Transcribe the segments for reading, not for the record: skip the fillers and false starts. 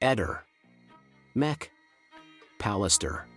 Eder, Mech, Pallister.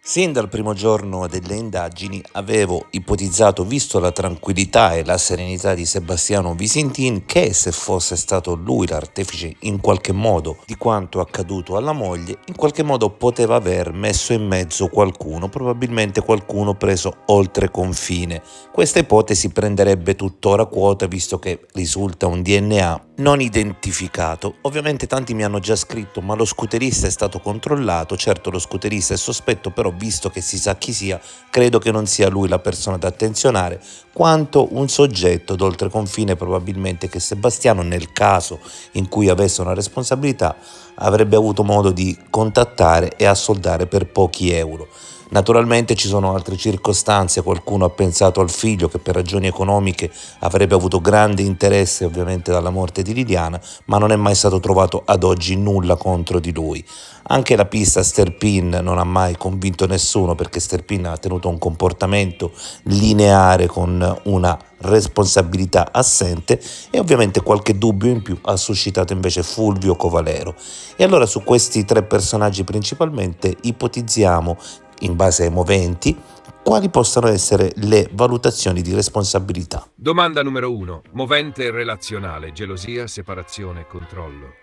Sin dal primo giorno delle indagini avevo ipotizzato, visto la tranquillità e la serenità di Sebastiano Visintin, che se fosse stato lui l'artefice in qualche modo di quanto accaduto alla moglie, in qualche modo poteva aver messo in mezzo qualcuno, probabilmente qualcuno preso oltre confine. Questa ipotesi prenderebbe tuttora quota, visto che risulta un DNA non identificato. Ovviamente tanti mi hanno già scritto: ma lo scooterista è stato controllato? Certo, lo scooterista è sospetto, però visto che si sa chi sia, credo che non sia lui la persona da attenzionare, quanto un soggetto d'oltre confine, probabilmente, che Sebastiano, nel caso in cui avesse una responsabilità, avrebbe avuto modo di contattare e assoldare per pochi euro. Naturalmente ci sono altre circostanze, qualcuno ha pensato al figlio che per ragioni economiche avrebbe avuto grande interesse ovviamente dalla morte di Liliana, ma non è mai stato trovato ad oggi nulla contro di lui. Anche la pista Sterpin non ha mai convinto nessuno, perché Sterpin ha tenuto un comportamento lineare con una responsabilità assente, e ovviamente qualche dubbio in più ha suscitato invece Fulvio Covalero. E allora su questi tre personaggi principalmente ipotizziamo, in base ai moventi, quali possano essere le valutazioni di responsabilità. Domanda numero 1. Movente relazionale, gelosia, separazione, controllo.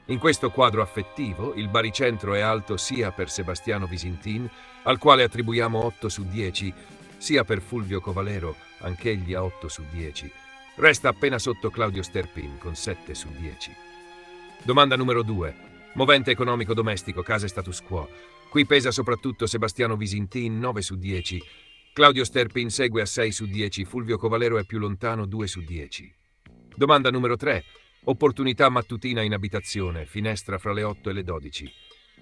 In questo quadro affettivo, il baricentro è alto sia per Sebastiano Visintin, al quale attribuiamo 8 su 10, sia per Fulvio Covalero, anch'egli a 8 su 10. Resta appena sotto Claudio Sterpin, con 7 su 10. Domanda numero 2. Movente economico domestico, casa e status quo. Qui pesa soprattutto Sebastiano Visintin, 9 su 10. Claudio Sterpin segue a 6 su 10, Fulvio Covalero è più lontano, 2 su 10. Domanda numero 3. Opportunità mattutina in abitazione, finestra fra le 8 e le 12.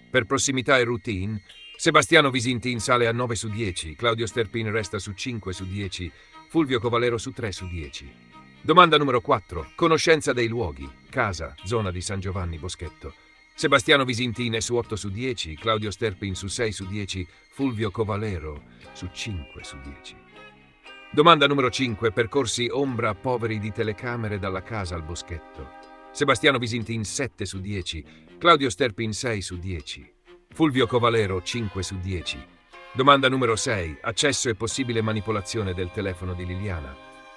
Per prossimità e routine, Sebastiano Visintin sale a 9 su 10, Claudio Sterpin resta su 5 su 10, Fulvio Covalero su 3 su 10. Domanda numero 4. Conoscenza dei luoghi, casa, zona di San Giovanni Boschetto. Sebastiano Visintin è su 8 su 10, Claudio Sterpin su 6 su 10, Fulvio Covalero su 5 su 10. Domanda numero 5. Percorsi ombra poveri di telecamere dalla casa al boschetto. Sebastiano Visintin 7 su 10, Claudio Sterpin 6 su 10, Fulvio Covalero 5 su 10. Domanda numero 6. Accesso e possibile manipolazione del telefono di Liliana.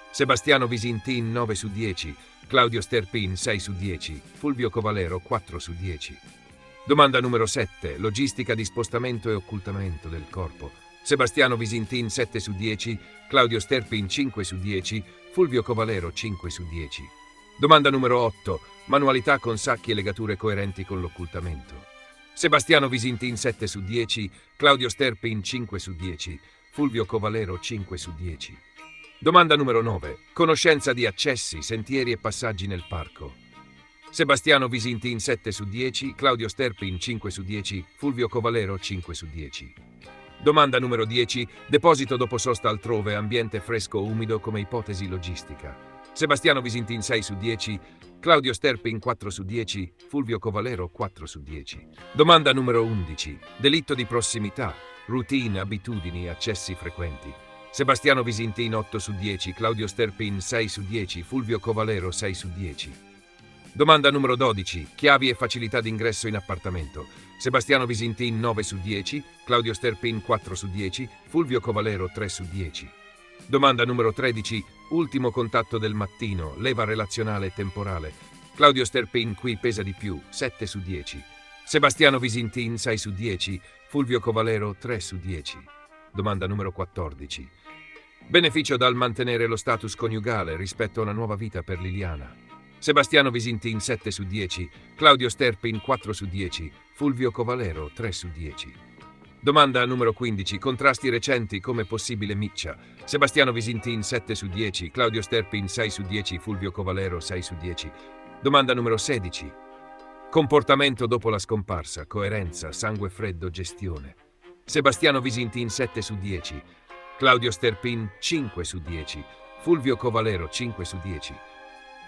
Sebastiano Visintin 9 su 10, Claudio Sterpin 6 su 10, Fulvio Covalero 4 su 10. Domanda numero 7. Logistica di spostamento e occultamento del corpo. Sebastiano Visintin 7 su 10, Claudio Sterpin 5 su 10, Fulvio Covalero 5 su 10. Domanda numero 8. Manualità con sacchi e legature coerenti con l'occultamento. Sebastiano Visintin 7 su 10, Claudio Sterpin 5 su 10, Fulvio Covalero 5 su 10. Domanda numero 9. Conoscenza di accessi, sentieri e passaggi nel parco. Sebastiano Visintin 7 su 10, Claudio Sterpin 5 su 10, Fulvio Covalero 5 su 10. Domanda numero 10. Deposito dopo sosta altrove, ambiente fresco o umido come ipotesi logistica. Sebastiano Visintin 6 su 10, Claudio Sterpin 4 su 10, Fulvio Covalero 4 su 10. Domanda numero 11. Delitto di prossimità, routine, abitudini, accessi frequenti. Sebastiano Visintin 8 su 10, Claudio Sterpin 6 su 10, Fulvio Covalero 6 su 10. Domanda numero 12. Chiavi e facilità d'ingresso in appartamento. Sebastiano Visintin 9 su 10, Claudio Sterpin 4 su 10, Fulvio Covalero 3 su 10. Domanda numero 13. Ultimo contatto del mattino, leva relazionale e temporale. Claudio Sterpin qui pesa di più, 7 su 10. Sebastiano Visintin 6 su 10, Fulvio Covalero 3 su 10. Domanda numero 14. Beneficio dal mantenere lo status coniugale rispetto a una nuova vita per Liliana. Sebastiano Visintin 7 su 10, Claudio Sterpin 4 su 10, Fulvio Covalero 3 su 10. Domanda numero 15. Contrasti recenti come possibile miccia. Sebastiano Visintin 7 su 10, Claudio Sterpin 6 su 10, Fulvio Covalero 6 su 10. Domanda numero 16. Comportamento dopo la scomparsa, coerenza, sangue freddo, gestione. Sebastiano Visintin 7 su 10, Claudio Sterpin 5 su 10, Fulvio Covalero 5 su 10.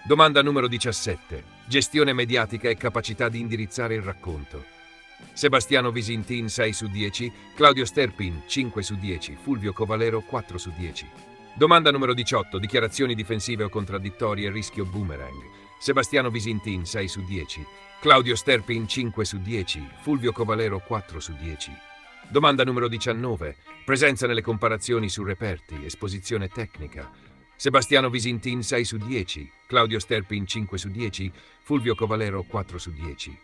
Domanda numero 17. Gestione mediatica e capacità di indirizzare il racconto. Sebastiano Visintin 6 su 10, Claudio Sterpin 5 su 10, Fulvio Covalero 4 su 10. Domanda numero 18. Dichiarazioni difensive o contraddittorie, rischio boomerang. Sebastiano Visintin 6 su 10, Claudio Sterpin 5 su 10, Fulvio Covalero 4 su 10. Domanda numero 19. Presenza nelle comparazioni su reperti, esposizione tecnica. Sebastiano Visintin 6 su 10, Claudio Sterpin 5 su 10, Fulvio Covalero 4 su 10.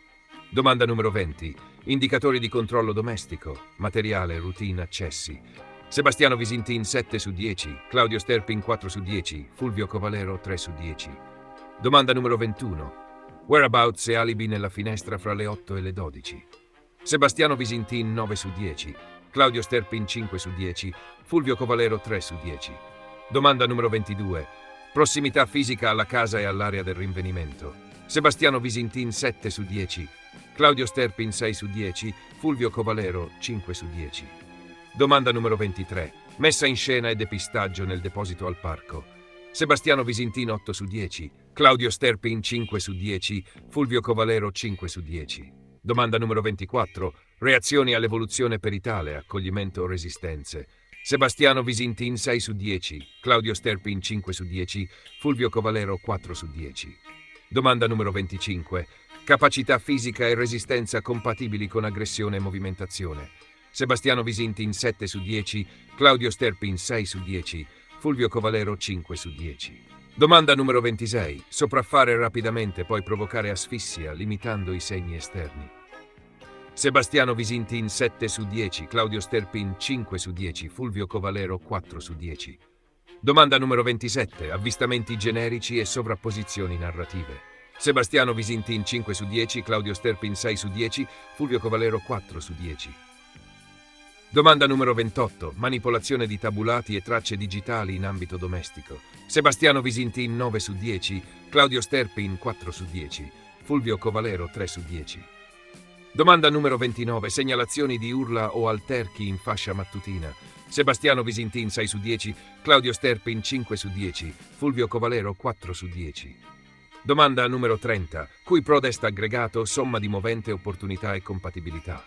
Domanda numero 20. Indicatori di controllo domestico, materiale, routine, accessi. Sebastiano Visintin 7 su 10, Claudio Sterpin 4 su 10, Fulvio Covalero 3 su 10. Domanda numero 21. Whereabouts e alibi nella finestra fra le 8 e le 12. Sebastiano Visintin 9 su 10, Claudio Sterpin 5 su 10, Fulvio Covalero 3 su 10. Domanda numero 22. Prossimità fisica alla casa e all'area del rinvenimento. Sebastiano Visintin 7 su 10, Claudio Sterpin 6 su 10, Fulvio Covalero 5 su 10. Domanda numero 23. Messa in scena e depistaggio nel deposito al parco. Sebastiano Visintin 8 su 10, Claudio Sterpin 5 su 10, Fulvio Covalero 5 su 10. Domanda numero 24. Reazioni all'evoluzione peritale, accoglimento o resistenze. Sebastiano Visintin 6 su 10, Claudio Sterpin 5 su 10, Fulvio Covalero 4 su 10. Domanda numero 25. Capacità fisica e resistenza compatibili con aggressione e movimentazione. Sebastiano Visintin 7 su 10, Claudio Sterpin 6 su 10, Fulvio Covalero 5 su 10. Domanda numero 26. Sopraffare rapidamente, poi provocare asfissia, limitando i segni esterni. Sebastiano Visintin 7 su 10, Claudio Sterpin 5 su 10, Fulvio Covalero 4 su 10. Domanda numero 27. Avvistamenti generici e sovrapposizioni narrative. Sebastiano Visintin 5 su 10, Claudio Sterpin 6 su 10, Fulvio Covalero 4 su 10. Domanda numero 28. Manipolazione di tabulati e tracce digitali in ambito domestico. Sebastiano Visintin 9 su 10, Claudio Sterpin 4 su 10, Fulvio Covalero 3 su 10. Domanda numero 29. Segnalazioni di urla o alterchi in fascia mattutina. Sebastiano Visintin 6 su 10, Claudio Sterpin 5 su 10, Fulvio Covalero 4 su 10. Domanda numero 30. Cui prodest aggregato, somma di movente, opportunità e compatibilità.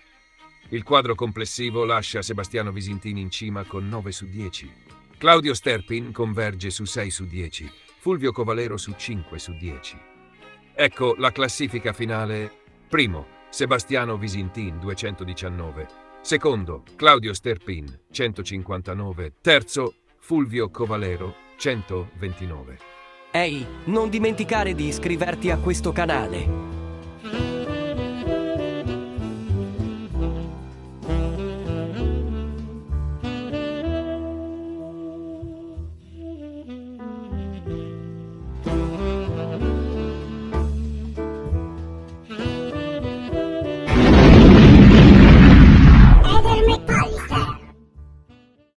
Il quadro complessivo lascia Sebastiano Visintin in cima con 9 su 10. Claudio Sterpin converge su 6 su 10, Fulvio Covalero su 5 su 10. Ecco la classifica finale. Primo, Sebastiano Visintin 219. Secondo, Claudio Sterpin 159. Terzo, Fulvio Covalero 129. Ehi, non dimenticare di iscriverti a questo canale.